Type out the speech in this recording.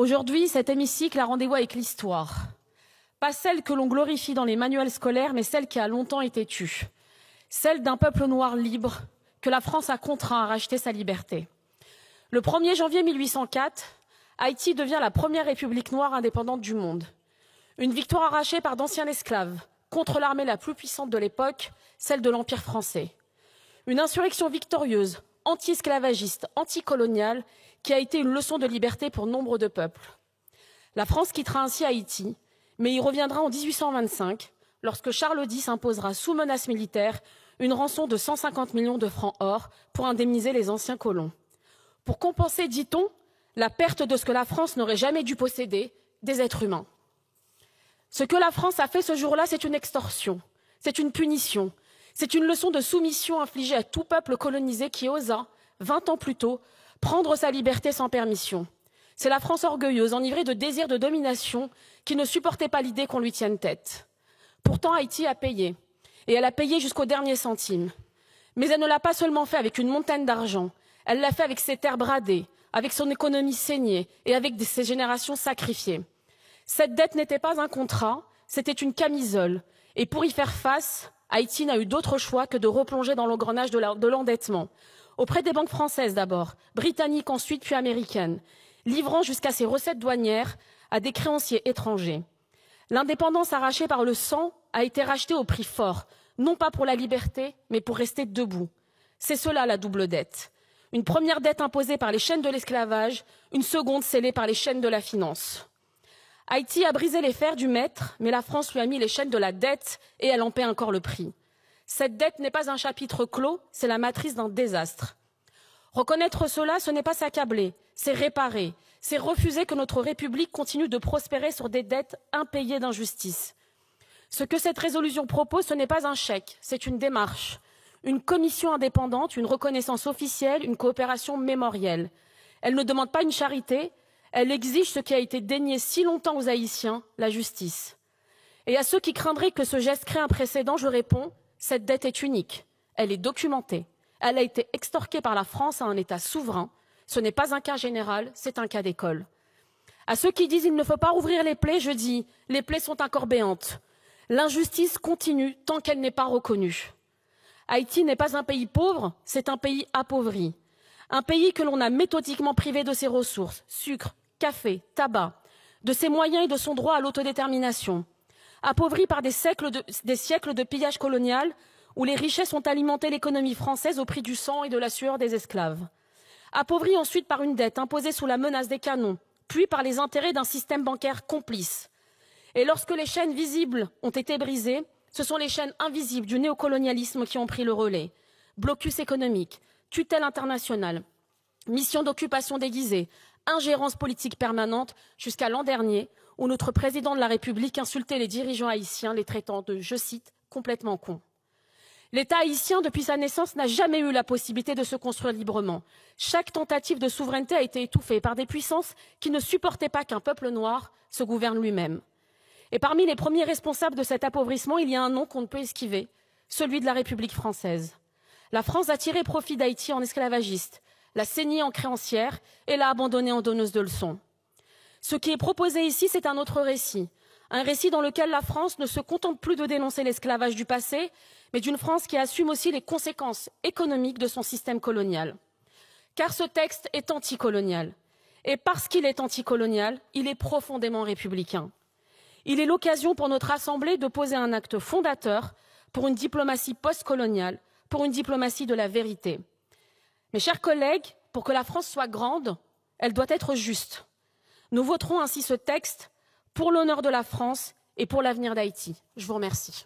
Aujourd'hui, cet hémicycle a rendez-vous avec l'histoire. Pas celle que l'on glorifie dans les manuels scolaires, mais celle qui a longtemps été tue. Celle d'un peuple noir libre que la France a contraint à racheter sa liberté. Le 1er janvier 1804, Haïti devient la première république noire indépendante du monde. Une victoire arrachée par d'anciens esclaves contre l'armée la plus puissante de l'époque, celle de l'Empire français. Une insurrection victorieuse, anti-esclavagiste, anticoloniale, qui a été une leçon de liberté pour nombre de peuples. La France quittera ainsi Haïti, mais y reviendra en 1825, lorsque Charles X imposera sous menace militaire une rançon de 150 millions de francs or pour indemniser les anciens colons. Pour compenser, dit-on, la perte de ce que la France n'aurait jamais dû posséder, des êtres humains. Ce que la France a fait ce jour-là, c'est une extorsion, c'est une punition, c'est une leçon de soumission infligée à tout peuple colonisé qui osa, 20 ans plus tôt, prendre sa liberté sans permission. C'est la France orgueilleuse, enivrée de désir de domination, qui ne supportait pas l'idée qu'on lui tienne tête. Pourtant, Haïti a payé, et elle a payé jusqu'au dernier centime. Mais elle ne l'a pas seulement fait avec une montagne d'argent, elle l'a fait avec ses terres bradées, avec son économie saignée et avec ses générations sacrifiées. Cette dette n'était pas un contrat, c'était une camisole. Et pour y faire face, Haïti n'a eu d'autre choix que de replonger dans l'engrenage de l'endettement. Auprès des banques françaises d'abord, britanniques ensuite, puis américaines, livrant jusqu'à ses recettes douanières à des créanciers étrangers. L'indépendance arrachée par le sang a été rachetée au prix fort, non pas pour la liberté, mais pour rester debout. C'est cela la double dette. Une première dette imposée par les chaînes de l'esclavage, une seconde scellée par les chaînes de la finance. Haïti a brisé les fers du maître, mais la France lui a mis les chaînes de la dette et elle en paie encore le prix. Cette dette n'est pas un chapitre clos, c'est la matrice d'un désastre. Reconnaître cela, ce n'est pas s'accabler, c'est réparer, c'est refuser que notre République continue de prospérer sur des dettes impayées d'injustice. Ce que cette résolution propose, ce n'est pas un chèque, c'est une démarche, une commission indépendante, une reconnaissance officielle, une coopération mémorielle. Elle ne demande pas une charité, elle exige ce qui a été dénié si longtemps aux Haïtiens, la justice. Et à ceux qui craindraient que ce geste crée un précédent, je réponds, cette dette est unique, elle est documentée. Elle a été extorquée par la France à un État souverain. Ce n'est pas un cas général, c'est un cas d'école. À ceux qui disent qu'il ne faut pas rouvrir les plaies, je dis les plaies sont encore béantes. L'injustice continue tant qu'elle n'est pas reconnue. Haïti n'est pas un pays pauvre, c'est un pays appauvri. Un pays que l'on a méthodiquement privé de ses ressources, sucre, café, tabac, de ses moyens et de son droit à l'autodétermination. Appauvri par des siècles de pillage colonial, où les richesses ont alimenté l'économie française au prix du sang et de la sueur des esclaves. Appauvri ensuite par une dette imposée sous la menace des canons, puis par les intérêts d'un système bancaire complice. Et lorsque les chaînes visibles ont été brisées, ce sont les chaînes invisibles du néocolonialisme qui ont pris le relais. Blocus économique, tutelle internationale, mission d'occupation déguisée, ingérence politique permanente, jusqu'à l'an dernier, où notre président de la République insultait les dirigeants haïtiens, les traitant de, je cite, complètement cons. L'État haïtien, depuis sa naissance, n'a jamais eu la possibilité de se construire librement. Chaque tentative de souveraineté a été étouffée par des puissances qui ne supportaient pas qu'un peuple noir se gouverne lui-même. Et parmi les premiers responsables de cet appauvrissement, il y a un nom qu'on ne peut esquiver, celui de la République française. La France a tiré profit d'Haïti en esclavagiste, l'a saigné en créancière et l'a abandonné en donneuse de leçons. Ce qui est proposé ici, c'est un autre récit. Un récit dans lequel la France ne se contente plus de dénoncer l'esclavage du passé, mais d'une France qui assume aussi les conséquences économiques de son système colonial. Car ce texte est anticolonial. Et parce qu'il est anticolonial, il est profondément républicain. Il est l'occasion pour notre Assemblée de poser un acte fondateur pour une diplomatie postcoloniale, pour une diplomatie de la vérité. Mes chers collègues, pour que la France soit grande, elle doit être juste. Nous voterons ainsi ce texte pour l'honneur de la France et pour l'avenir d'Haïti. Je vous remercie.